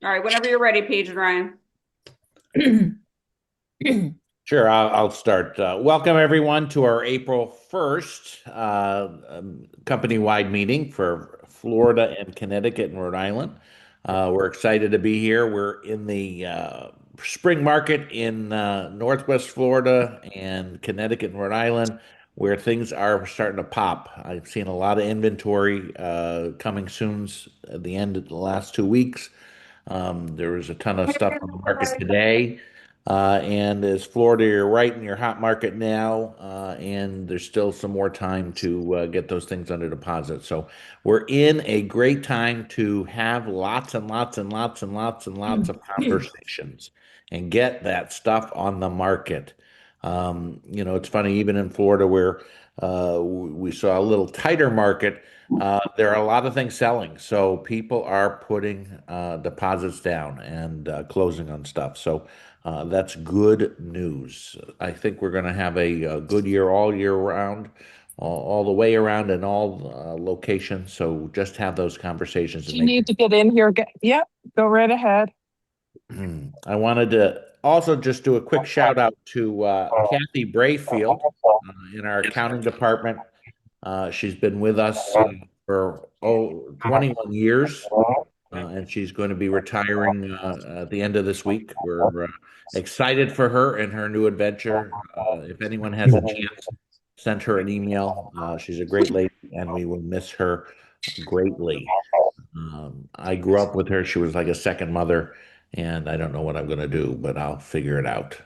All right, whenever you're ready, Paige and Ryan. Sure, I'll start. Welcome, everyone, to our April 1st company-wide meeting for Florida and Connecticut and Rhode Island. We're excited to be here. We're in the spring market in Northwest Florida and Connecticut and Rhode Island, where things are starting to pop. I've seen a lot of inventory coming soon at the end of the last 2 weeks. There was a ton of stuff on the market today. And as Florida, you're right in your hot market now, and there's still some more time to get those things under deposit. So we're in a great time to have lots and lots and lots and lots and lots of conversations and get that stuff on the market. It's funny, even in Florida where we saw a little tighter market, there are a lot of things selling. So people are putting deposits down and closing on stuff. So that's good news. I think we're going to have a good year all year round, all the way around in all locations. So just have those conversations and You make need to get in here. Yep, go right ahead. I wanted to also just do a quick shout out to Kathy Brayfield in our accounting department. She's been with us for 21 years, and she's going to be retiring at the end of this week. We're excited for her and her new adventure. If anyone has a chance, send her an email. She's a great lady, and we will miss her greatly. I grew up with her. She was like a second mother, and I don't know what I'm going to do, but I'll figure it out.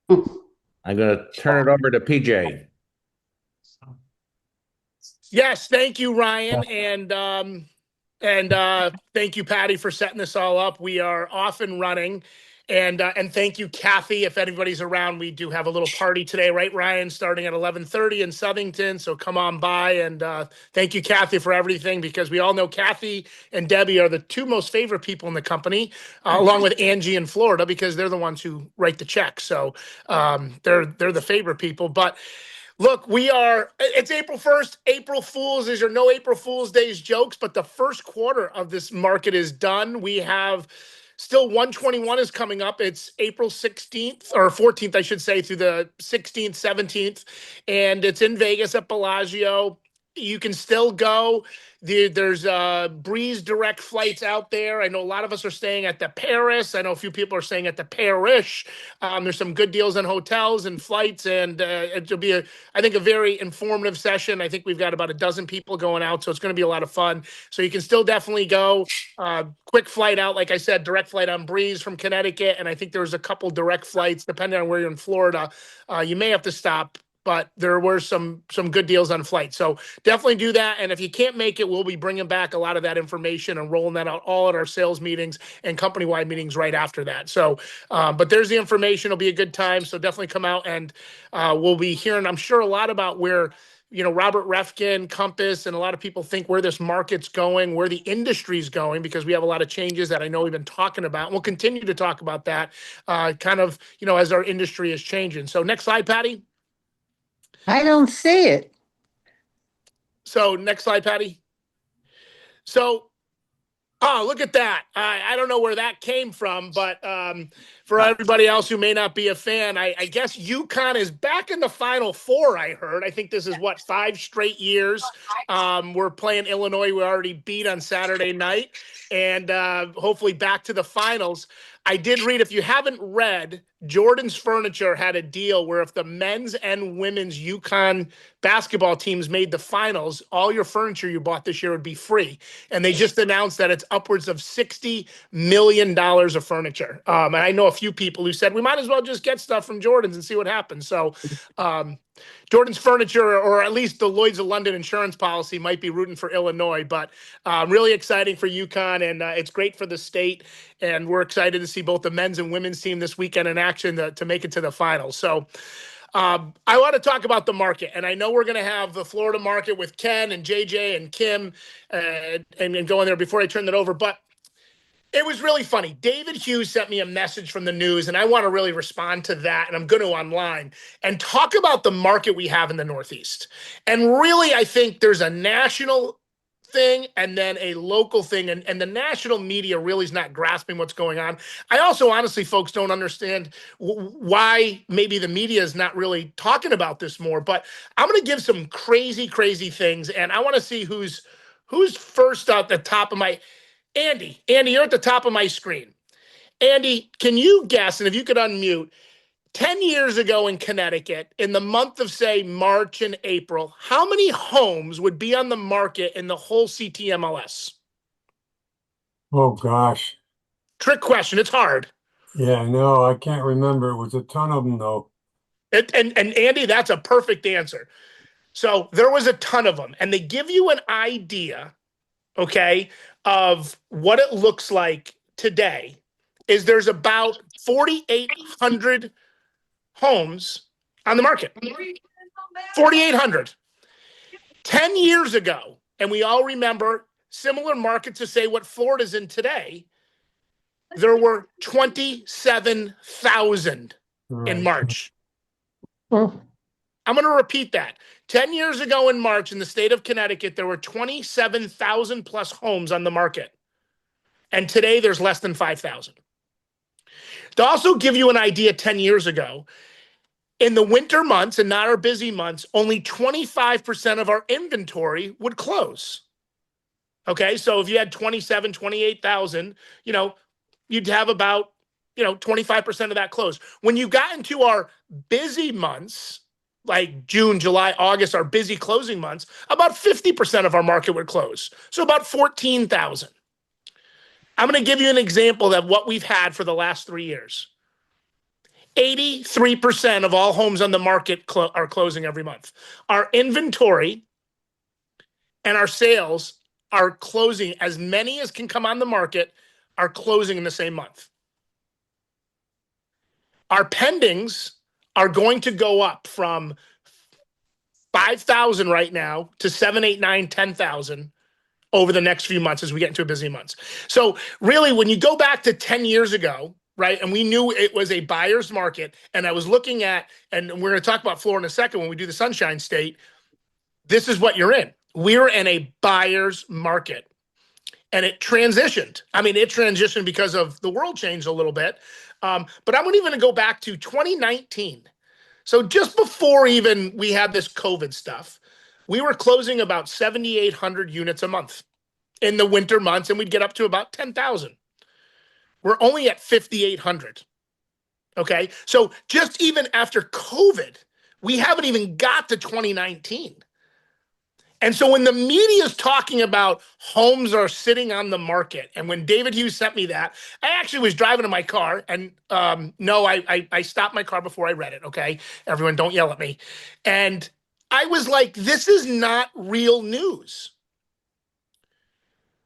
I'm going to turn it over to PJ. Yes, thank you, Ryan, and thank you, Patty, for setting this all up. We are off and running, and thank you, Kathy. If anybody's around, we do have a little party today, right, Ryan? Starting at 11:30 in Southington, so come on by. And thank you, Kathy, for everything, because we all know Kathy and Debbie are the two most favorite people in the company, along with Angie in Florida, because they're the ones who write the checks. So they're the favorite people, but. Look, it's April 1st. April Fools. These are no April Fool's Days jokes, but the first quarter of this market is done. We have still 121 is coming up. It's April 16th or 14th, I should say, through the 16th, 17th. And it's in Vegas at Bellagio. You can still go. There's Breeze direct flights out there. I know a lot of us are staying at the Paris. I know a few people are staying at the Parish. There's some good deals on hotels and flights, and it'll be, I think, a very informative session. I think we've got about a dozen people going out, so it's going to be a lot of fun. So you can still definitely go. Quick flight out, like I said, direct flight on Breeze from Connecticut, and I think there's a couple direct flights, depending on where you're in Florida. You may have to stop, but there were some good deals on flights. So definitely do that. And if you can't make it, we'll be bringing back a lot of that information and rolling that out all at our sales meetings and company-wide meetings right after that. So, but there's the information. It'll be a good time. So definitely come out, and we'll be hearing, I'm sure, a lot about where, Robert Refkin, Compass, and a lot of people think where this market's going, where the industry's going, because we have a lot of changes that I know we've been talking about. And we'll continue to talk about that as our industry is changing. So next slide, Patty. I don't see it. So next slide, Patty. So, look at that. I don't know where that came from, but for everybody else who may not be a fan, I guess UConn is back in the Final Four, I heard. I think this is, 5 straight years. We're playing Illinois. We already beat on Saturday night, and hopefully back to the finals. I did read, if you haven't read, Jordan's Furniture had a deal where if the men's and women's UConn basketball teams made the finals, all your furniture you bought this year would be free. And they just announced that it's upwards of $60 million of furniture. And I know a few people who said, we might as well just get stuff from Jordan's and see what happens. So Jordan's Furniture, or at least the Lloyd's of London insurance policy, might be rooting for Illinois, but really exciting for UConn, and it's great for the state. And we're excited to see both the men's and women's team this weekend in action to make it to the finals. So I want to talk about the market, and I know we're going to have the Florida market with Ken and JJ and Kim and going there before I turn that over. But it was really funny. David Hughes sent me a message from the news, and I want to really respond to that, and I'm going to online and talk about the market we have in the Northeast. And really, I think there's a national thing and then a local thing. And the national media really is not grasping what's going on. I also, honestly, folks don't understand why maybe the media is not really talking about this more. But I'm going to give some crazy, crazy things. And I want to see who's first at the top of my... Andy, you're at the top of my screen. Andy, can you guess, and if you could unmute, 10 years ago in Connecticut, in the month of, say, March and April, how many homes would be on the market in the whole CTMLS? Oh gosh. Trick question. It's hard. Yeah, no, I can't remember. It was a ton of them though. And Andy, that's a perfect answer. So there was a ton of them. And they give you an idea, okay, of what it looks like today. Is there's about 4,800 homes on the market. 4,800. 10 years ago, and we all remember similar markets to say what Florida's in today, there were 27,000 in Right. March. Oh, I'm going to repeat that. 10 years ago in March in the state of Connecticut, there were 27,000 plus homes on the market. And today there's less than 5,000. To also give you an idea, 10 years ago, in the winter months and not our busy months, only 25% of our inventory would close. Okay, so if you had 27, 28,000, you'd have about, 25% of that close. When you got into our busy months, like June, July, August, our busy closing months, about 50% of our market would close. So about 14,000. I'm going to give you an example of what we've had for the last 3 years. 83% of all homes on the market are closing every month. Our inventory and our sales are closing. As many as can come on the market are closing in the same month. Our pendings are going to go up from 5,000 right now to 7, 8, 9, 10,000 over the next few months as we get into busy months. So really, when you go back to 10 years ago, right, and we knew it was a buyer's market, and I was looking at, and we're going to talk about Florida in a second when we do the Sunshine State, this is what you're in. We're in a buyer's market. And it transitioned. I mean, it transitioned because of the world changed a little bit. But I'm even going to go back to 2019. So just before even we had this COVID stuff, we were closing about 7,800 units a month in the winter months, and we'd get up to about 10,000. We're only at 5,800. Okay. So just even after COVID, we haven't even got to 2019. And so when the media is talking about homes are sitting on the market, and when David Hughes sent me that, I actually was driving in my car, and no, I stopped my car before I read it, okay? Everyone, don't yell at me. And I was like, this is not real news.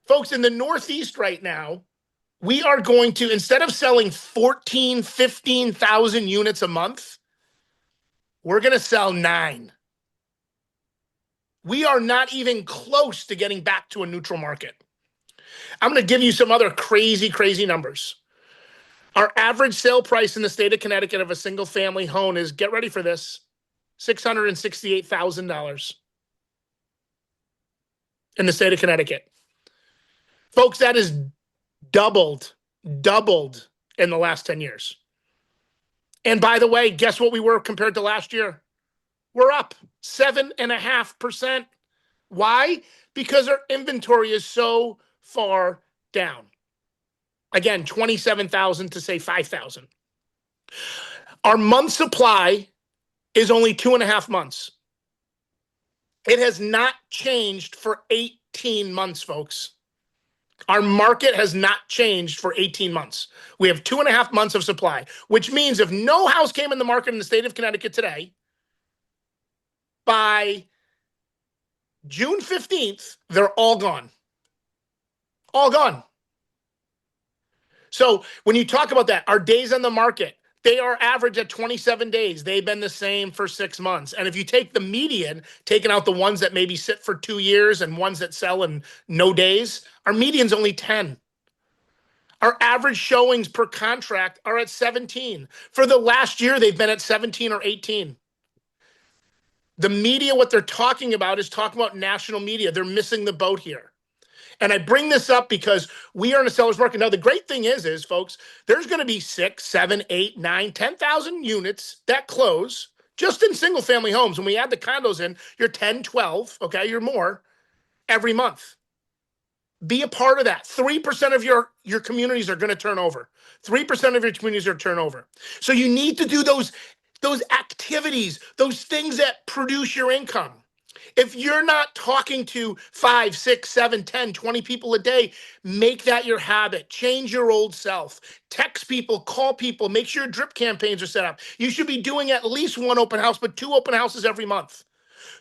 Folks, in the Northeast right now, we are going to, instead of selling 14, 15,000 units a month, we're going to sell 9. We are not even close to getting back to a neutral market. I'm going to give you some other crazy, crazy numbers. Our average sale price in the state of Connecticut of a single family home is, get ready for this, $668,000 in the state of Connecticut. Folks, that is doubled in the last 10 years. And by the way, guess what we were compared to last year? We're up 7.5%. Why? Because our inventory is so far down. Again, 27,000 to say 5,000. Our month supply is only 2.5 months. It has not changed for 18 months, folks. Our market has not changed for 18 months. We have 2.5 months of supply, which means if no house came in the market in the state of Connecticut today, by June 15th, they're all gone. All gone. So when you talk about that, our days on the market, they are average at 27 days. They've been the same for 6 months. And if you take the median, taking out the ones that maybe sit for 2 years and ones that sell in no days, our median's only 10. Our average showings per contract are at 17. For the last year, they've been at 17 or 18. The media, what they're talking about is talking about national media. They're missing the boat here. And I bring this up because we are in a seller's market. Now, the great thing is folks, there's going to be 6, 7, 8, 9, 10,000 units that close just in single family homes. When we add the condos in, you're 10, 12, okay, you're more every month. Be a part of that. 3% of your communities are going to turn over. 3% of your communities are turnover. So you need to do those activities, those things that produce your income. If you're not talking to 5, 6, 7, 10, 20 people a day, make that your habit. Change your old self. Text people, call people, make sure drip campaigns are set up. You should be doing at least one open house, but 2 open houses every month.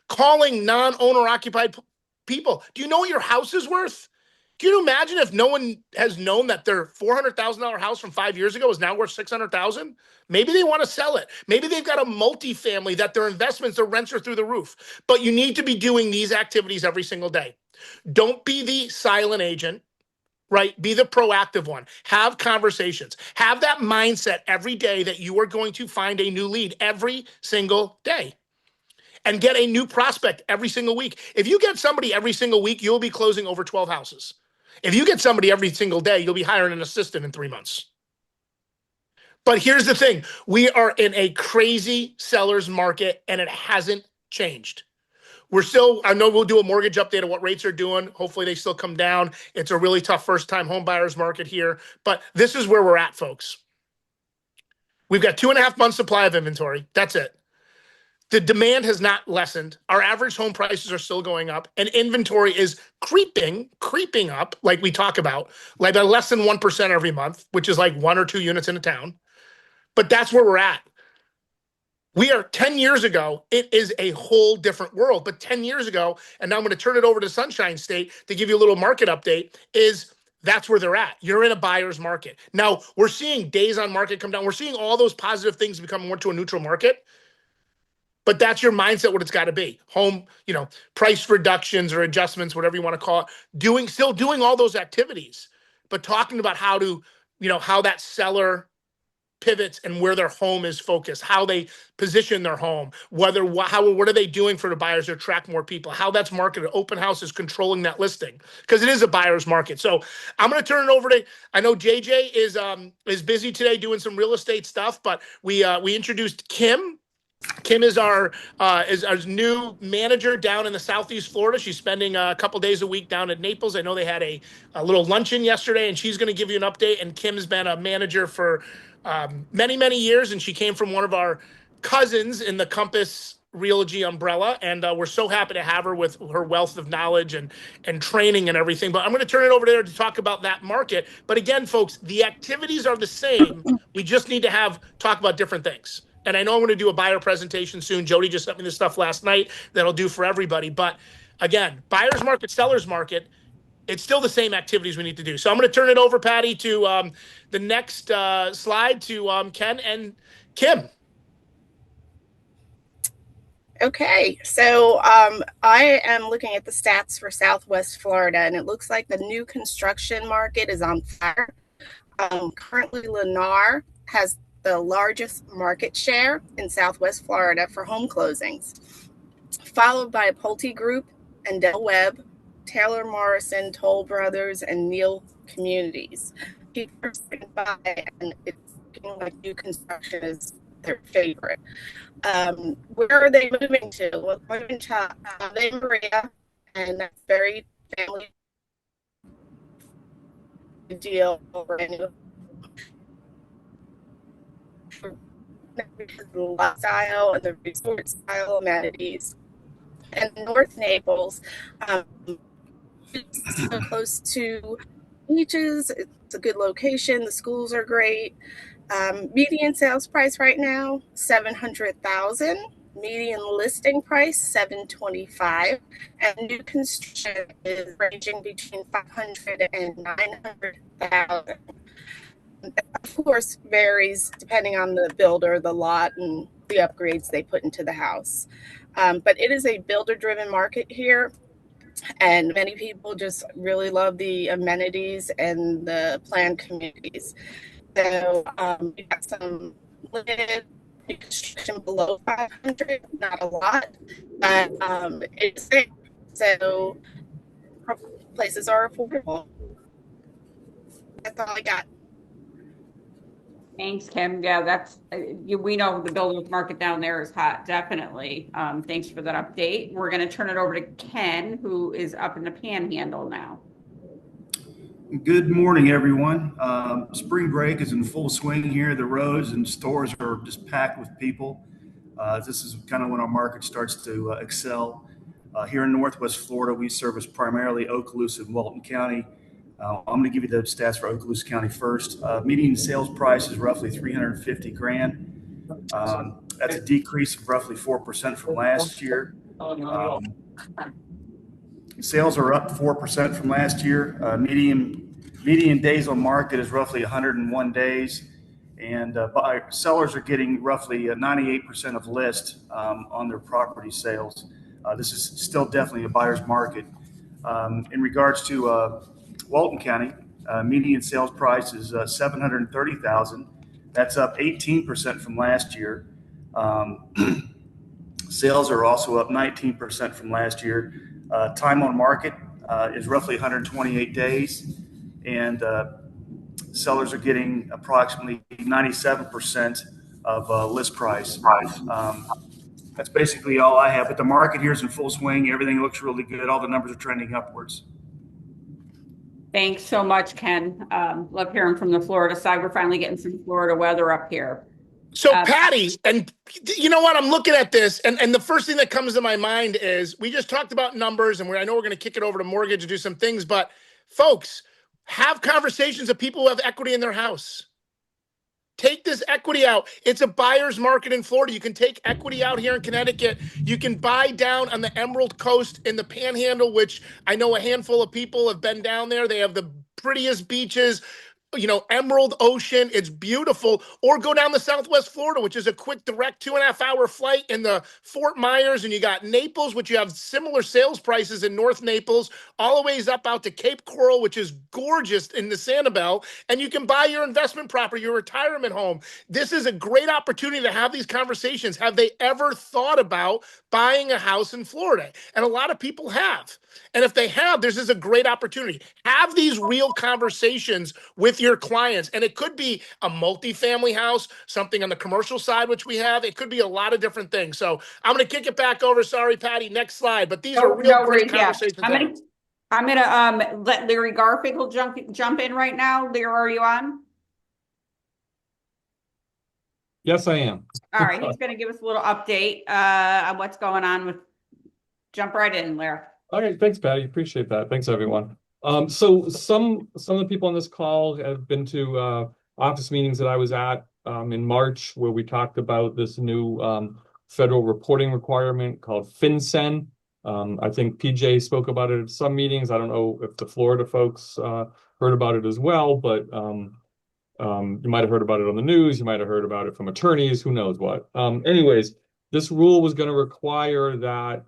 Calling non-owner occupied people. Do you know what your house is worth? Can you imagine if no one has known that their $400,000 house from 5 years ago is now worth $600,000? Maybe they want to sell it. Maybe they've got a multifamily that their investments, their rents are through the roof. But you need to be doing these activities every single day. Don't be the silent agent, right? Be the proactive one. Have conversations. Have that mindset every day that you are going to find a new lead every single day. And get a new prospect every single week. If you get somebody every single week, you'll be closing over 12 houses. If you get somebody every single day, you'll be hiring an assistant in 3 months. But here's the thing. We are in a crazy seller's market, and it hasn't changed. I know we'll do a mortgage update of what rates are doing. Hopefully they still come down. It's a really tough first-time home buyers market here. But this is where we're at, folks. We've got 2.5 months supply of inventory. That's it. The demand has not lessened. Our average home prices are still going up, and inventory is creeping up, like we talk about, like by less than 1% every month, which is like 1 or 2 units in a town. But that's where we're at. We are 10 years ago, it is a whole different world. But 10 years ago, and now I'm going to turn it over to Sunshine State to give you a little market update, that's where they're at. You're in a buyer's market. Now, we're seeing days on market come down. We're seeing all those positive things become more to a neutral market. But that's your mindset, what it's got to be. Home, price reductions or adjustments, whatever you want to call it, still doing all those activities, but talking about how to, how that seller pivots and where their home is focused, how they position their home, what are they doing for the buyers to attract more people, how that's marketed. Open house is controlling that listing because it is a buyer's market. So I'm going to turn it over to, I know JJ is busy today doing some real estate stuff, but we introduced Kim. Kim is our new manager down in the Southeast Florida. She's spending a couple days a week down at Naples. I know they had a little luncheon yesterday, and she's going to give you an update. And Kim's been a manager for many, many years, and she came from one of our cousins in the Compass Realogy umbrella, and we're so happy to have her with her wealth of knowledge and training and everything. But I'm going to turn it over to her to talk about that market. But again, folks, the activities are the same. We just need to talk about different things. And I know I'm going to do a buyer presentation soon. Jody just sent me this stuff last night that I'll do for everybody. But again, buyer's market, seller's market, it's still the same activities we need to do. So I'm going to turn it over, Patty, to the next slide to Ken and Kim. Okay, so I am looking at the stats for Southwest Florida, and it looks like the new construction market is on fire. Currently, Lennar has the largest market share in Southwest Florida for home closings, followed by Pulte Group and Del Webb, Taylor Morrison, Toll Brothers, and Neal Communities. People are saying buy, and it's looking like new construction is their favorite. Where are they moving to? Well, they're moving to Ave Maria, and that's very family deal. The lifestyle and the resort style amenities. And North Naples, it's so close to beaches. It's a good location. The schools are great. Median sales price right now $700,000. Median listing price $725,000, and new construction is ranging between $500,000 and $900,000. Of course, varies depending on the builder, the lot, and the upgrades they put into the house. But it is a builder-driven market here, and many people just really love the amenities and the planned communities. So we got some limited construction below 500, not a lot, but it's so places are affordable. That's all I got. Thanks, Kim. Yeah, that's we know the builders market down there is hot, definitely. Thanks for that update. We're going to turn it over to Ken, who is up in the Panhandle now. Good morning, everyone. Spring break is in full swing here. The roads and stores are just packed with people. This is kind of when our market starts to excel. Here in Northwest Florida, we service primarily Okaloosa and Walton County. I'm going to give you the stats for Okaloosa County first. Median sales price is roughly 350 grand. That's a decrease of roughly 4% from last year. Sales are up 4% from last year. Median days on market is roughly 101 days, and sellers are getting roughly 98% of list on their property sales. This is still definitely a buyer's market. In regards to Walton County, median sales price is $730,000. That's up 18% from last year. Sales are also up 19% from last year. Time on market is roughly 128 days, and sellers are getting approximately 97% of list price. That's basically all I have, but the market here is in full swing. Everything looks really good. All the numbers are trending upwards. Thanks so much, Ken. Love hearing from the Florida side. We're finally getting some Florida weather up here. So Patty, and you know what? I'm looking at this, and the first thing that comes to my mind is we just talked about numbers, and I know we're going to kick it over to mortgage to do some things, but folks, have conversations with people who have equity in their house. Take this equity out. It's a buyer's market in Florida. You can take equity out here in Connecticut. You can buy down on the Emerald Coast in the Panhandle, which I know a handful of people have been down there. They have the prettiest beaches, you know, Emerald Ocean. It's beautiful. Or go down to Southwest Florida, which is a quick, direct 2.5-hour flight in the Fort Myers. And you got Naples, which you have similar sales prices in North Naples, all the ways up out to Cape Coral, which is gorgeous in the Sanibel. And you can buy your investment property, your retirement home. This is a great opportunity to have these conversations. Have they ever thought about buying a house in Florida? And a lot of people have. And if they have, this is a great opportunity. Have these real conversations with your clients. And it could be a multifamily house, something on the commercial side, which we have. It could be a lot of different things. So I'm going to kick it back over. Sorry, Patty. Next slide. But these are real great conversations. Yeah. I'm gonna let Larry Garfinkel jump in right now. Larry, are you on? Yes, I am. All right, he's gonna give us a little update on what's going on with. Jump right in, Larry. Okay, thanks, Patty. Appreciate that. Thanks, everyone. So some of the people on this call have been to office meetings that I was at in March, where we talked about this new federal reporting requirement called FinCEN. I think PJ spoke about it at some meetings. I don't know if the Florida folks heard about it as well, but you might have heard about it on the news. You might have heard about it from attorneys. Who knows what? Anyways, this rule was going to require that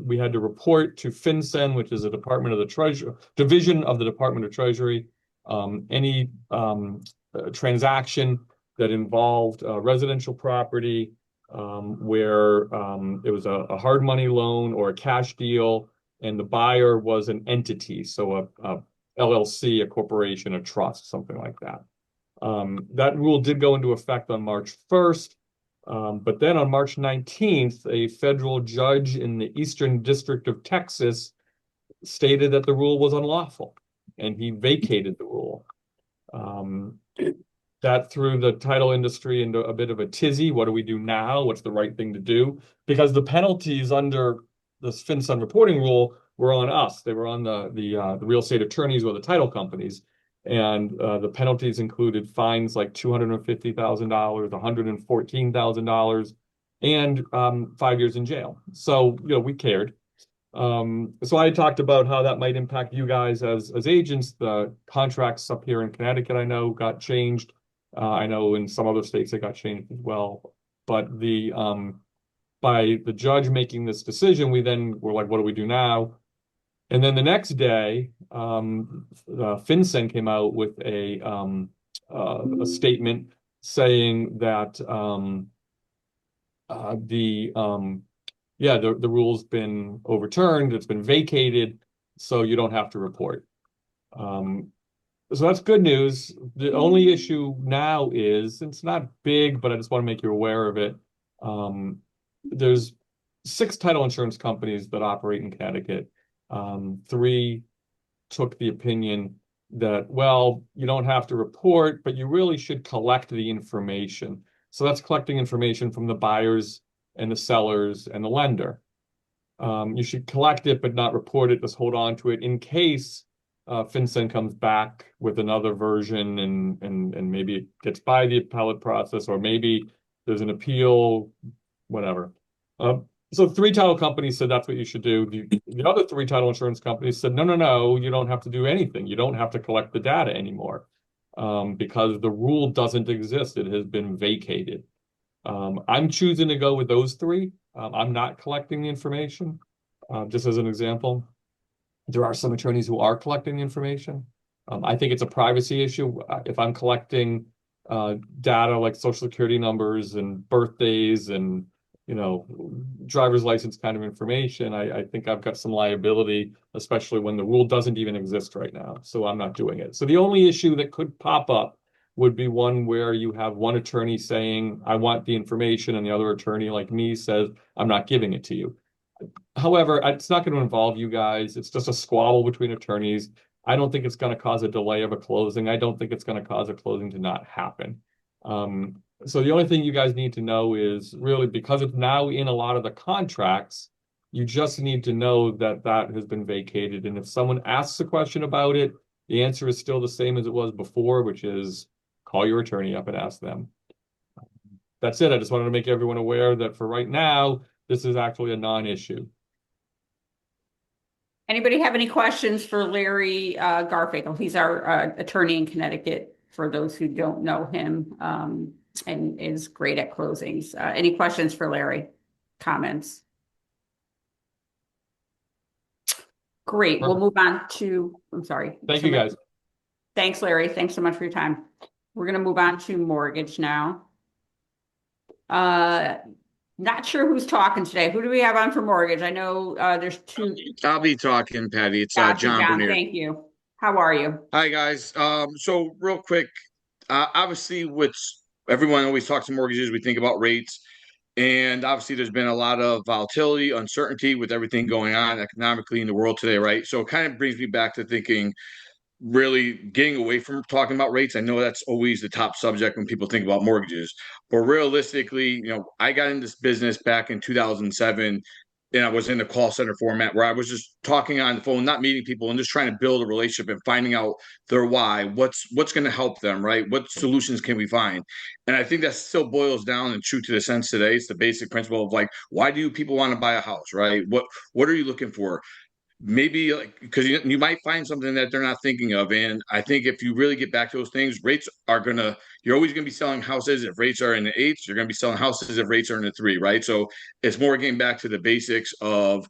we had to report to FinCEN, which is a Department of the Treasury division of the Department of Treasury, any transaction that involved residential property where it was a hard money loan or a cash deal, and the buyer was an entity, so a LLC, a corporation, a trust, something like that. That rule did go into effect on March 1st. But then on March 19th, a federal judge in the Eastern District of Texas stated that the rule was unlawful, and he vacated the rule. That threw the title industry into a bit of a tizzy. What do we do now? What's the right thing to do? Because the penalties under this FinCEN reporting rule were on us. They were on the real estate attorneys or the title companies. And the penalties included fines like $250,000, $114,000, and 5 years in jail. So, you know, we cared. So I talked about how that might impact you guys as agents. The contracts up here in Connecticut, I know, got changed. I know in some other states it got changed as well. But by the judge making this decision, we then were like, what do we do now? And then the next day, FinCEN came out with a statement saying that the rule's been overturned, it's been vacated, so you don't have to report. So that's good news. The only issue now is, it's not big, but I just want to make you aware of it. There's 6 title insurance companies that operate in Connecticut. 3 took the opinion that, well, you don't have to report, but you really should collect the information. So that's collecting information from the buyers and the sellers and the lender. You should collect it, but not report it. Just hold on to it in case FinCEN comes back with another version, and maybe it gets by the appellate process, or maybe there's an appeal, whatever. So 3 title companies said that's what you should do. The other 3 title insurance companies said, no, no, no, you don't have to do anything. You don't have to collect the data anymore, because the rule doesn't exist. It has been vacated. I'm choosing to go with those 3. I'm not collecting the information, just as an example. There are some attorneys who are collecting the information. I think it's a privacy issue. If I'm collecting data like social security numbers and birthdays and, driver's license kind of information, I think I've got some liability, especially when the rule doesn't even exist right now. So I'm not doing it. So the only issue that could pop up would be one where you have one attorney saying, I want the information, and the other attorney, like me, says, I'm not giving it to you. However, it's not going to involve you guys. It's just a squabble between attorneys. I don't think it's going to cause a delay of a closing. I don't think it's going to cause a closing to not happen. So the only thing you guys need to know is, really, because it's now in a lot of the contracts, you just need to know that that has been vacated. And if someone asks a question about it, the answer is still the same as it was before, which is call your attorney up and ask them. That's it. I just wanted to make everyone aware that for right now, this is actually a non-issue. Anybody have any questions for Larry Garfinkel? He's our attorney in Connecticut, for those who don't know him, and is great at closings. Any questions for Larry? Comments? Great. We'll move on to, I'm sorry. Thank you, guys. Thanks, Larry. Thanks so much for your time. We're going to move on to mortgage now. Not sure who's talking today. Who do we have on for mortgage? I know there's 2. I'll be talking, Patty. It's Gotcha, John Bernier. Thank you. How are you? Hi, guys. So real quick, obviously, what's everyone always talks to mortgages, we think about rates. And obviously, there's been a lot of volatility, uncertainty with everything going on economically in the world today, right? So it kind of brings me back to thinking, really getting away from talking about rates. I know that's always the top subject when people think about mortgages, but realistically, I got into this business back in 2007, and I was in the call center format where I was just talking on the phone, not meeting people, and just trying to build a relationship and finding out their why, what's going to help them, right? What solutions can we find? And I think that still boils down and true to the sense today. It's the basic principle of, like, why do people want to buy a house, right? What are you looking for? Maybe, like, because you might find something that they're not thinking of. And I think if you really get back to those things, rates are you're always going to be selling houses. If rates are in the 8s, you're going to be selling houses if rates are in the 3, right? So it's more getting back to the basics of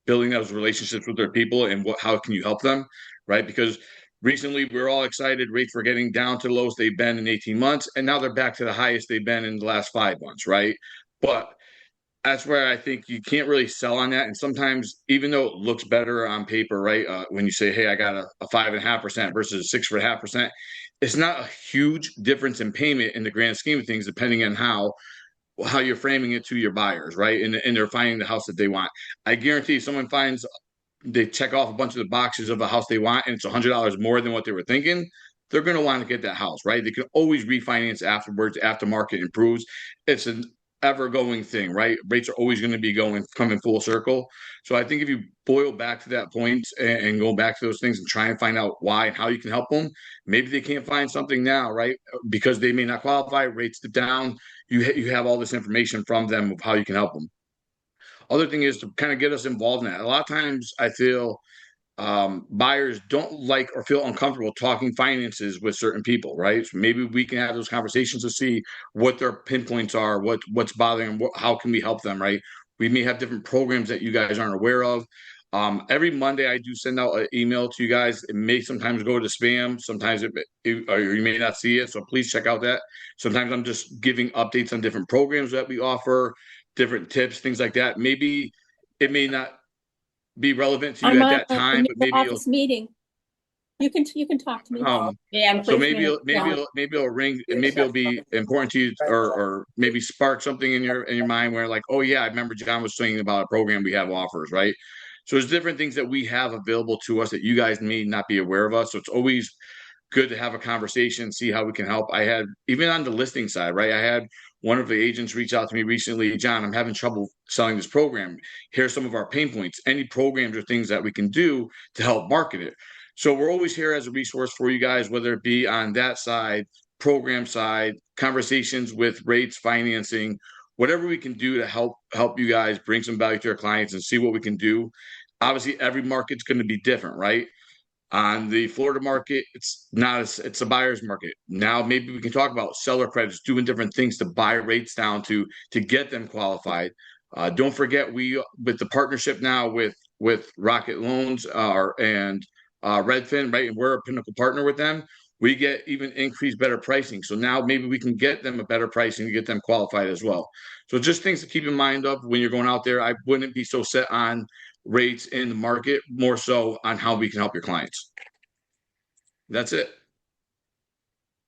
building those relationships with their people and how can you help them, right? Because recently we're all excited. Rates were getting down to the lowest they've been in 18 months, and now they're back to the highest they've been in the last 5 months, right? But that's where I think you can't really sell on that. And sometimes, even though it looks better on paper, right? When you say, hey, I got a 5.5% versus a 6.5%, it's not a huge difference in payment in the grand scheme of things, depending on how you're framing it to your buyers, right? And they're finding the house that they want. I guarantee someone they check off a bunch of the boxes of a house they want, and it's $100 more than what they were thinking, they're going to want to get that house, right? They can always refinance afterwards, after market improves. It's an ever going thing, right? Rates are always going to be coming full circle. So I think if you boil back to that point and go back to those things and try and find out why and how you can help them, maybe they can't find something now, right? Because they may not qualify, rates down. You have all this information from them of how you can help them. Other thing is to kind of get us involved in that. A lot of times I feel buyers don't like or feel uncomfortable talking finances with certain people, right? So maybe we can have those conversations to see what their pinpoints are, what's bothering them, how can we help them, right? We may have different programs that you guys aren't aware of. Every Monday, I do send out an email to you guys. It may sometimes go to spam. Sometimes or you may not see it. So please check out that. Sometimes I'm just giving updates on different programs that we offer, different tips, things like that. Maybe it may not be relevant to you I'm at on that time, the but maybe office meeting. You can talk to me. Yeah, so please mute. maybe it'll ring, and maybe it'll be important to you, or maybe spark something in your mind where like, oh yeah, I remember John was saying about a program we have offers, right? So there's different things that we have available to us that you guys may not be aware of us. So it's always good to have a conversation, see how we can help. I had, even on the listing side, right? I had one of the agents reach out to me recently, John, I'm having trouble selling this program. Here's some of our pain points. Any programs or things that we can do to help market it. So we're always here as a resource for you guys, whether it be on that side, program side, conversations with rates, financing, whatever we can do to help you guys bring some value to our clients and see what we can do. Obviously, every market's going to be different, right? On the Florida market, it's not as, it's a buyer's market. Now maybe we can talk about seller credits, doing different things to buy rates down to get them qualified. Don't forget, we with the partnership now with Rocket Loans and Redfin, right? And we're a pinnacle partner with them. We get even increased better pricing. So now maybe we can get them a better pricing to get them qualified as well. So just things to keep in mind of when you're going out there. I wouldn't be so set on rates in the market, more so on how we can help your clients. That's it.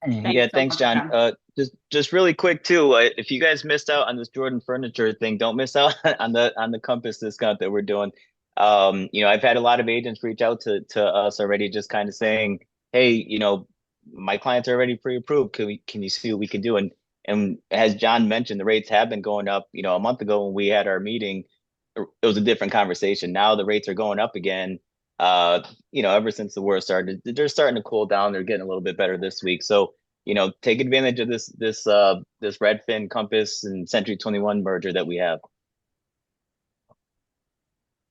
Yeah, thanks, John. Just really quick too. If you guys missed out on this Jordan Furniture thing, don't miss out on the Compass discount that we're doing. I've had a lot of agents reach out to us already, just kind of saying, hey, my clients are already pre-approved. Can you see what we can do? And as John mentioned, the rates have been going up. A month ago when we had our meeting, it was a different conversation. Now the rates are going up again. Ever since the war started, they're starting to cool down. They're getting a little bit better this week. So, take advantage of this Redfin, Compass, and Century 21 merger that we have.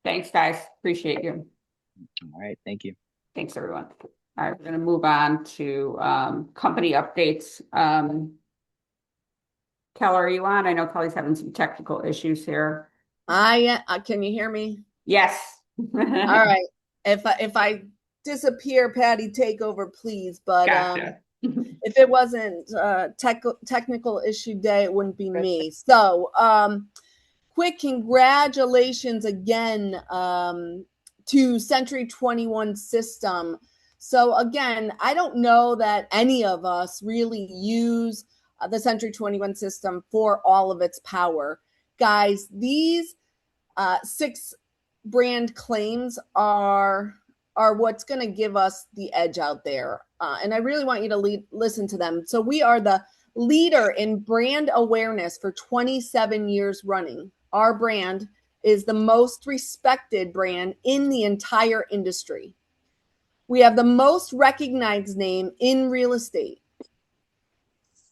Thanks, guys. Appreciate you. All right. Thank you. Thanks, everyone. All right, we're going to move on to company updates. Keller, are you on? I know Kelly's having some technical issues here. Can you hear me? Yes. All right. If I disappear, Patty, take over, please. But gotcha. If it wasn't technical issue day, it wouldn't be me. So quick congratulations again to Century 21 system. So again, I don't know that any of us really use the Century 21 system for all of its power. Guys, these 6 brand claims are what's going to give us the edge out there. And I really want you to listen to them. So we are the leader in brand awareness for 27 years running. Our brand is the most respected brand in the entire industry. We have the most recognized name in real estate.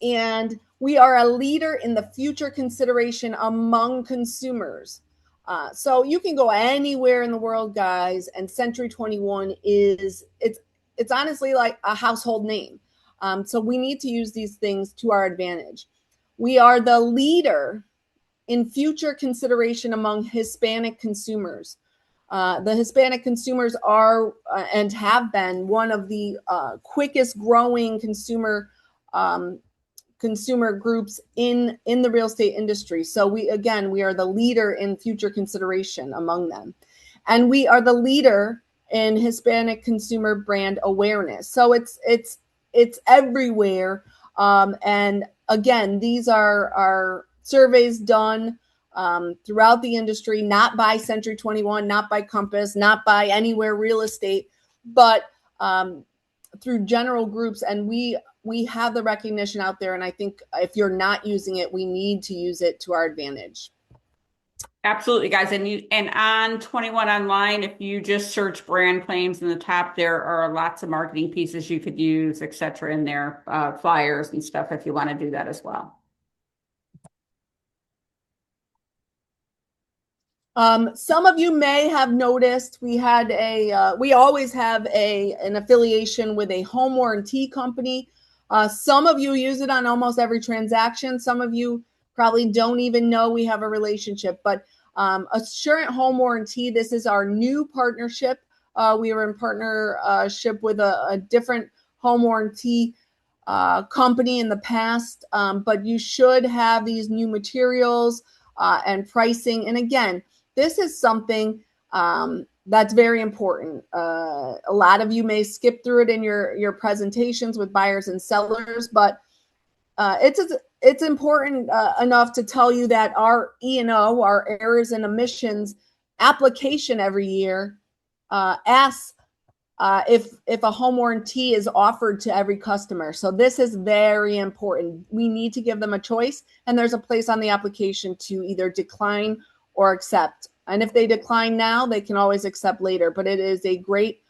And we are a leader in the future consideration among consumers. So you can go anywhere in the world, guys, and Century 21 it's honestly like a household name. So we need to use these things to our advantage. We are the leader in future consideration among Hispanic consumers. The Hispanic consumers are and have been one of the quickest growing consumer groups in the real estate industry. So we are the leader in future consideration among them. And we are the leader in Hispanic consumer brand awareness. So it's everywhere. And again, these are surveys done throughout the industry, not by Century 21, not by Compass, not by Anywhere Real Estate, but through general groups. And we have the recognition out there. And I think if you're not using it, we need to use it to our advantage. Absolutely, guys. And on 21 Online, if you just search brand claims in the top, there are lots of marketing pieces you could use, et cetera, in there, flyers and stuff if you want to do that as well. Some of you may have noticed we always have an affiliation with a home warranty company. Some of you use it on almost every transaction. Some of you probably don't even know we have a relationship, but Assurant Home Warranty, this is our new partnership. We were in partnership with a different home warranty company in the past, but you should have these new materials and pricing. And again, this is something That's very important. A lot of you may skip through it in your presentations with buyers and sellers, but it's important enough to tell you that our E&O, our errors and omissions application every year asks if a home warranty is offered to every customer. So this is very important. We need to give them a choice, and there's a place on the application to either decline or accept. And if they decline now, they can always accept later. But it is a great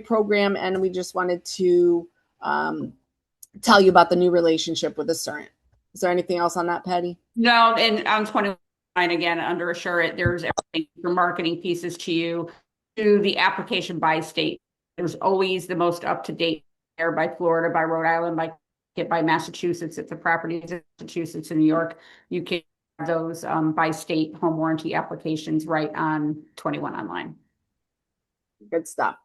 program, and we just wanted to tell you about the new relationship with Assurant. Is there anything else on that, Patty? No, and on 21 again, under Assurant, there's everything from marketing pieces to the application by state. There's always the most up-to-date there by Florida, by Rhode Island, by Massachusetts. It's the properties in Massachusetts and New York. You can have those by state home warranty applications right on 21 online. Good stuff.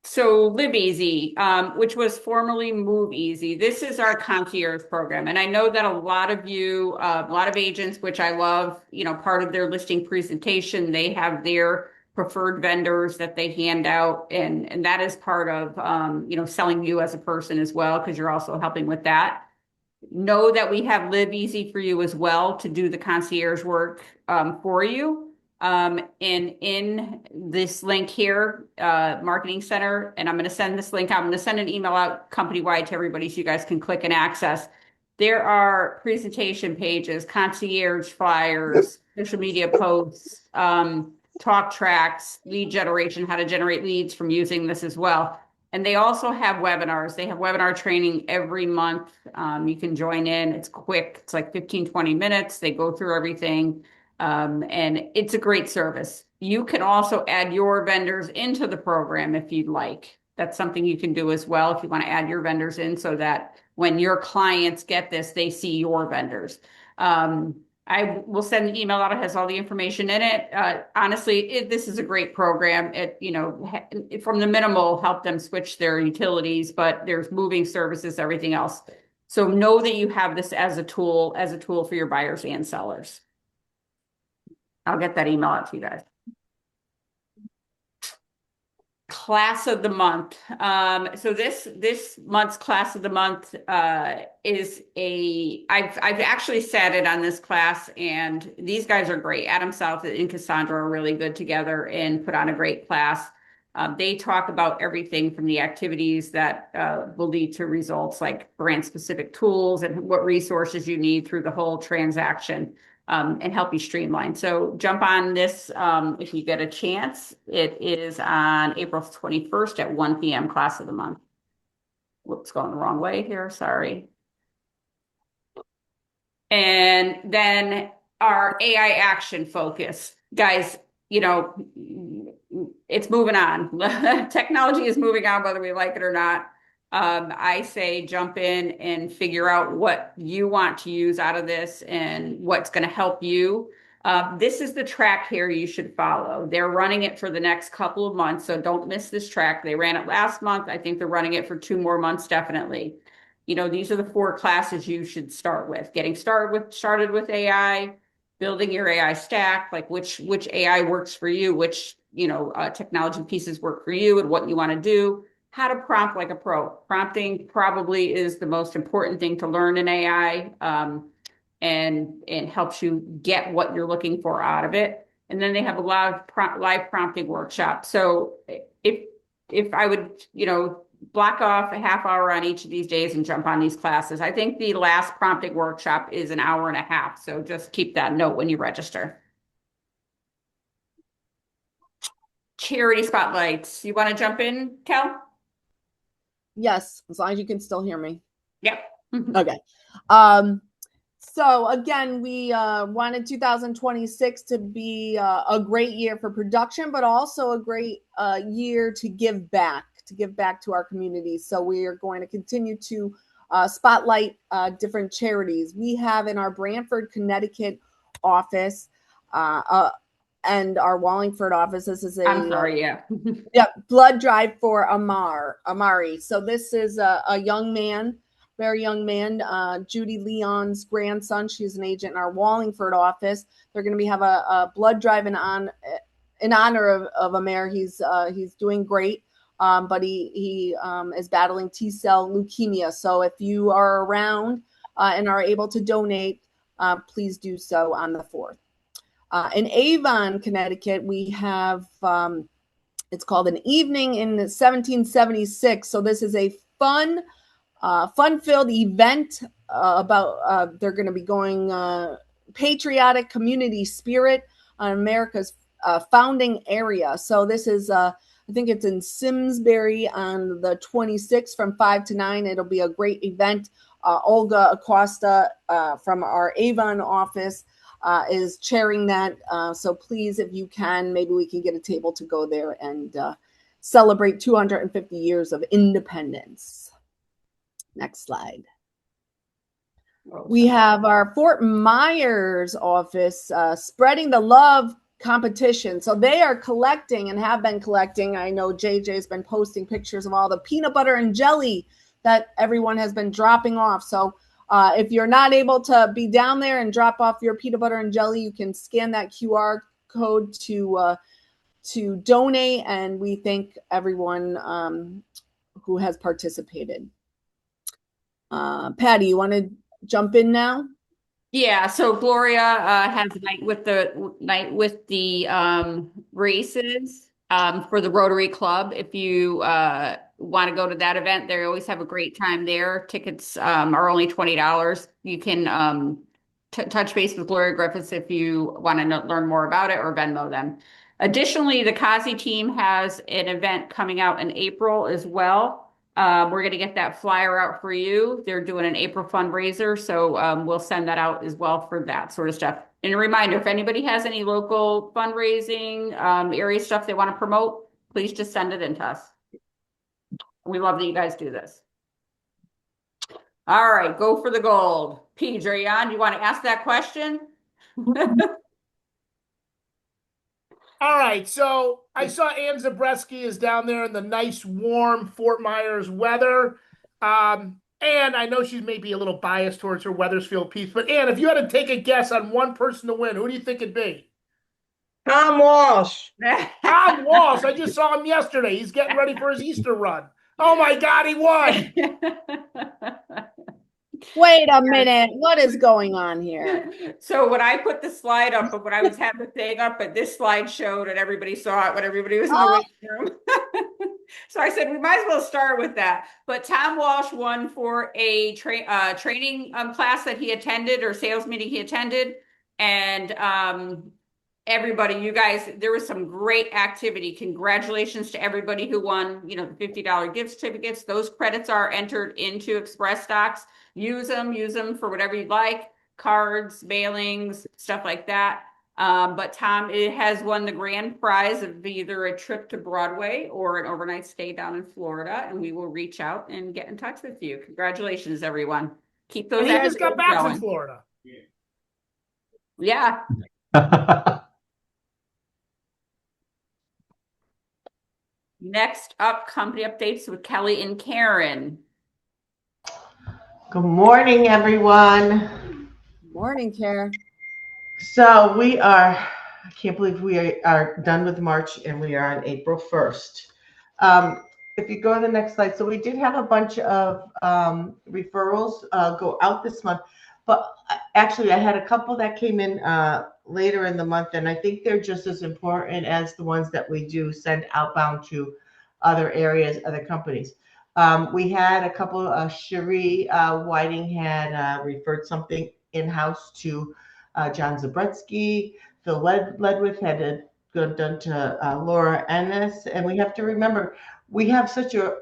So Live Easy, which was formerly Move Easy. This is our concierge program. And I know that a lot of you, a lot of agents, which I love, part of their listing presentation, they have their preferred vendors that they hand out. And that is part of, selling you as a person as well, because you're also helping with that. Know that we have Live Easy for you as well to do the concierge work for you. And in this link here, Marketing Center, and I'm going to send this link out. I'm going to send an email out company-wide to everybody so you guys can click and access. There are presentation pages, concierge flyers, social media posts, talk tracks, lead generation, how to generate leads from using this as well. And they also have webinars. They have webinar training every month. You can join in. It's quick. It's like 15, 20 minutes. They go through everything. And it's a great service. You can also add your vendors into the program if you'd like. That's something you can do as well if you want to add your vendors in so that when your clients get this, they see your vendors. I will send an email out. It has all the information in it. Honestly, this is a great program. It, from the minimal, help them switch their utilities, but there's moving services, everything else. So know that you have this as a tool for your buyers and sellers. I'll get that email out to you guys. Class of the month. So this month's class of the month is I've actually sat in on this class, and these guys are great. Adam South and Cassandra are really good together and put on a great class. They talk about everything from the activities that will lead to results, like brand specific tools and what resources you need through the whole transaction. And help you streamline. So jump on this if you get a chance. It is on April 21st at 1 p.m. class of the month. Whoops, going the wrong way here. Sorry. And then our AI action focus. Guys, it's moving on. Technology is moving on, whether we like it or not. I say jump in and figure out what you want to use out of this and what's going to help you. This is the track here you should follow. They're running it for the next couple of months, so don't miss this track. They ran it last month. I think they're running it for 2 more months, definitely. These are the 4 classes you should start with. Getting started with AI, building your AI stack, like which AI works for you, which technology pieces work for you and what you want to do. How to prompt like a pro. Prompting probably is the most important thing to learn in AI, and helps you get what you're looking for out of it. And then they have a live prompting workshop. So if I would, block off a half hour on each of these days and jump on these classes. I think the last prompting workshop is 1.5 hours. So just keep that note when you register. Charity spotlights. You want to jump in, Kel? Yes, as long as you can still hear me. Yep. Okay. So again, we wanted 2026 to be a great year for production, but also a great year to give back to our community. So we are going to continue to spotlight different charities. We have in our Branford, Connecticut office and our Wallingford office. This is blood drive for Amari. So this is a young man very young man, Judy Leon's grandson. She's an agent in our Wallingford office. They're going to have a blood drive in honor of Amer. He's doing great, but he is battling T-cell leukemia. So if you are around and are able to donate, please do so on the 4th. In Avon, Connecticut, we have it's called An Evening in 1776. So this is a fun-filled event about they're going to be going patriotic community spirit on America's founding area. So this is I think it's in Simsbury on the 26th from 5 to 9. It'll be a great event. Olga Acosta from our Avon office is chairing that. So please, if you can, maybe we can get a table to go there and celebrate 250 years of independence. Next slide. We have our Fort Myers office spreading the love competition. So they are collecting and have been collecting. I know JJ's been posting pictures of all the peanut butter and jelly that everyone has been dropping off. So if you're not able to be down there and drop off your peanut butter and jelly, you can scan that QR code to donate. And we thank everyone who has participated. Patty, you want to jump in now? Yeah, so Gloria has a night with the races for the Rotary Club. If you want to go to that event, they always have a great time there. Tickets are only $20. You can touch base with Gloria Griffiths if you want to learn more about it, or Venmo them. Additionally, the Kazi team has an event coming out in April as well. We're going to get that flyer out for you. They're doing an April fundraiser, so we'll send that out as well for that sort of stuff. And a reminder, if anybody has any local fundraising area stuff they want to promote, please just send it in to us. We love that you guys do this. All right, go for the gold. Paige, are you on? Do you want to ask that question? All right, so I saw Ann Zabreski is down there in the nice, warm Fort Myers weather. And I know she's maybe a little biased towards her Wethersfield piece, but Ann, if you had to take a guess on one person to win, who do you think it'd be? Tom Walsh. Tom Walsh. I just saw him yesterday. He's getting ready for his Easter run. Oh my God, he won. Wait a minute. What is going on here? So when I put the slide up, but when I was having the thing up, but this slide showed and everybody saw it when everybody was in the waiting room. So I said, we might as well start with that. But Tom Walsh won for a training class that he attended, or sales meeting he attended. And everybody, you guys, there was some great activity. Congratulations to everybody who won, the $50 gift certificates. Those credits are entered into Express Stocks. Use them for whatever you'd like, cards, mailings, stuff like that. But Tom has won the grand prize of either a trip to Broadway or an overnight stay down in Florida, and we will reach out and get in touch with you. Congratulations, everyone. Keep those. And he just got back from Florida. Yeah. Next up, company updates with Kelly and Karen. Good morning, everyone. Good morning, Karen. So I can't believe we are done with March and we are on April 1st. If you go to the next slide, so we did have a bunch of referrals go out this month, but actually I had a couple that came in later in the month, and I think they're just as important as the ones that we do send outbound to other areas, other companies. We had a couple, Cherie Whiting had referred something in-house to John Zabretsky. Phil Ledwith had it done to Laura Ennis. And we have to remember, we have such a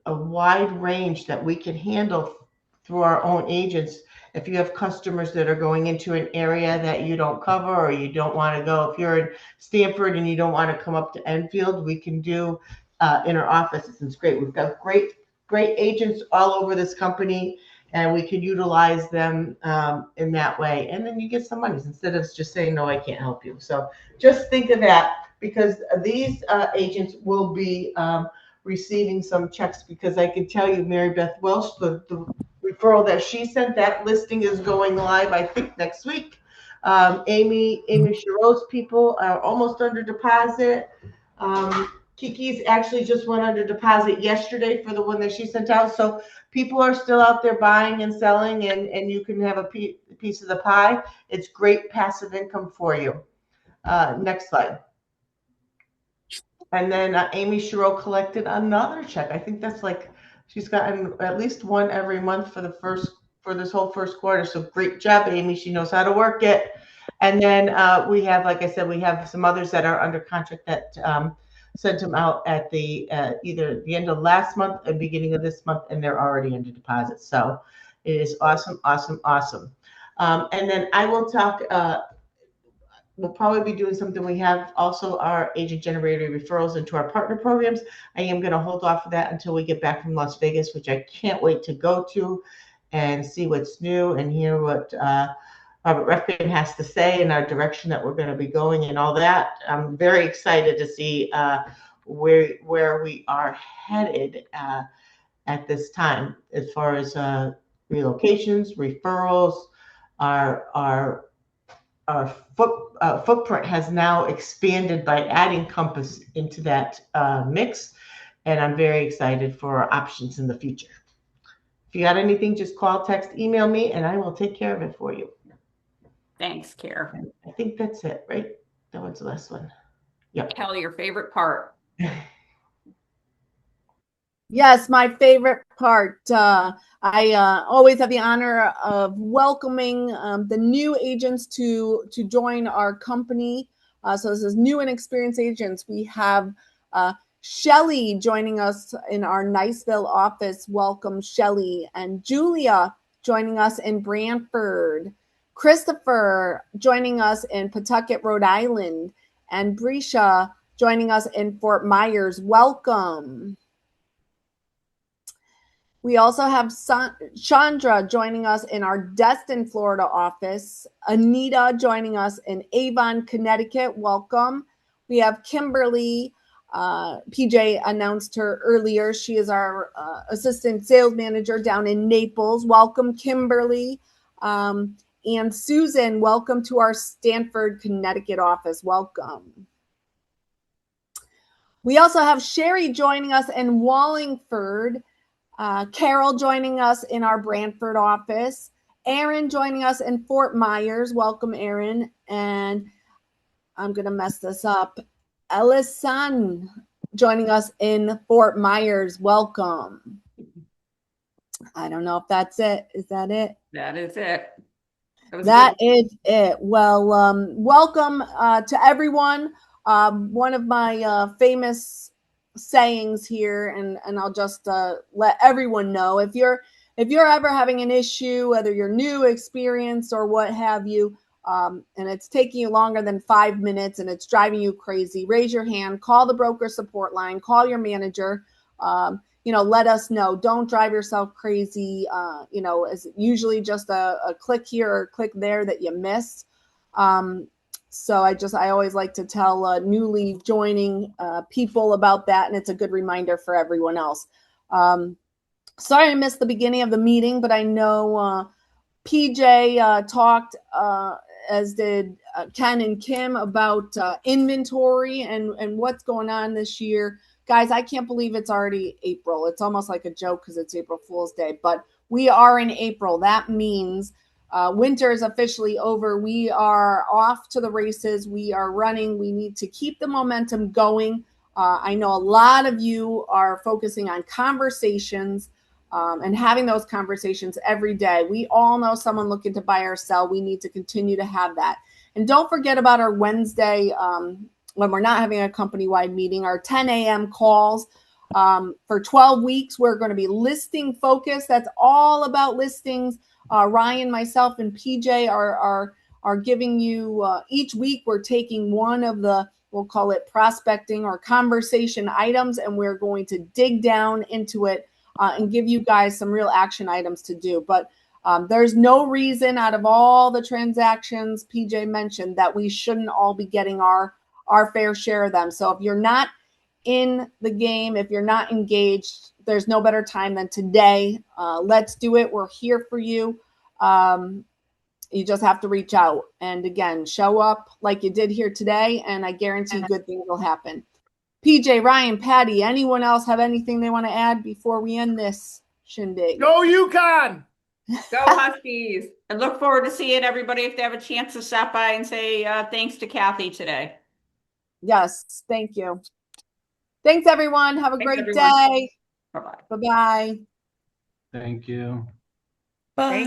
wide range that we can handle through our own agents. If you have customers that are going into an area that you don't cover or you don't want to go, if you're in Stamford and you don't want to come up to Enfield, we can do in our offices. It's great. We've got great agents all over this company, and we can utilize them in that way. And then you get some money instead of just saying, no, I can't help you. So just think of that, because these agents will be receiving some checks, because I can tell you, Mary Beth Welsh, the referral that she sent, that listing is going live, I think, next week. Amy Sherrill's people are almost under deposit. Kiki's actually just went under deposit yesterday for the one that she sent out. So people are still out there buying and selling, and you can have a piece of the pie. It's great passive income for you. Next slide. And then Amy Sherrill collected another check. I think that's like, she's gotten at least one every month for this whole first quarter. So great job, Amy. She knows how to work it. And then we have, like I said, we have some others that are under contract that sent them out at the either the end of last month and beginning of this month, and they're already under deposit. So it is awesome, awesome, awesome. And then I will talk. We'll probably be doing something. We have also our agent generated referrals into our partner programs. I am going to hold off of that until we get back from Las Vegas, which I can't wait to go to and see what's new and hear what Robert Refkin has to say and our direction that we're going to be going and all that. I'm very excited to see where we are headed at this time as far as relocations, referrals. Our footprint has now expanded by adding Compass into that mix, and I'm very excited for our options in the future. If you got anything, just call, text, email me, and I will take care of it for you. Thanks, Care. I think that's it, right? That was the last one. Yep. Kelly, your favorite part? Yes, my favorite part. I always have the honor of welcoming the new agents to join our company. So this is new and experienced agents. We have Shelly joining us in our Niceville office. Welcome, Shelly. And Julia joining us in Brantford. Christopher joining us in Pawtucket, Rhode Island. And Brescia joining us in Fort Myers. Welcome. We also have Chandra joining us in our Destin, Florida office. Anita joining us in Avon, Connecticut. Welcome. We have Kimberly. PJ announced her earlier. She is our assistant sales manager down in Naples. Welcome, Kimberly. And Susan, welcome to our Stanford, Connecticut office. Welcome. We also have Sherry joining us in Wallingford. Carol joining us in our Brantford office. Aaron joining us in Fort Myers. Welcome, Aaron. And I'm going to mess this up. Elisan joining us in Fort Myers. Welcome. I don't know if that's it. Is that it? That is it. That is it. Well, welcome to everyone. One of my famous sayings here, and I'll just let everyone know, if you're ever having an issue, whether you're new, experienced, or what have you, and it's taking you longer than 5 minutes and it's driving you crazy, raise your hand, call the broker support line, call your manager, let us know. Don't drive yourself crazy. It's usually just a click here or a click there that you missed. So I always like to tell newly joining people about that, and it's a good reminder for everyone else. Sorry I missed the beginning of the meeting, but I know PJ talked, as did Ken and Kim, about inventory and what's going on this year. Guys, I can't believe it's already April. It's almost like a joke because it's April Fool's Day, but we are in April. That means winter is officially over. We are off to the races. We are running. We need to keep the momentum going. I know a lot of you are focusing on conversations and having those conversations every day. We all know someone looking to buy or sell. We need to continue to have that. And don't forget about our Wednesday, when we're not having a company-wide meeting, our 10 a.m. calls. For 12 weeks, we're going to be listing focused. That's all about listings. Ryan, myself, and PJ are giving you each week. We're taking one of the, we'll call it prospecting or conversation items, and we're going to dig down into it and give you guys some real action items to do. But there's no reason out of all the transactions PJ mentioned that we shouldn't all be getting our fair share of them. So if you're not in the game. If you're not engaged, there's no better time than today. Let's do it. We're here for you. You just have to reach out. And again, show up like you did here today, and I guarantee good things will happen. PJ, Ryan, Patty, anyone else have anything they want to add before we end this shindig? Go UConn! Go Huskies. And look forward to seeing everybody if they have a chance to stop by and say thanks to Kathy today. Yes, thank you. Thanks, everyone. Have a great day. Bye-bye. Bye-bye. Thank you. Bye.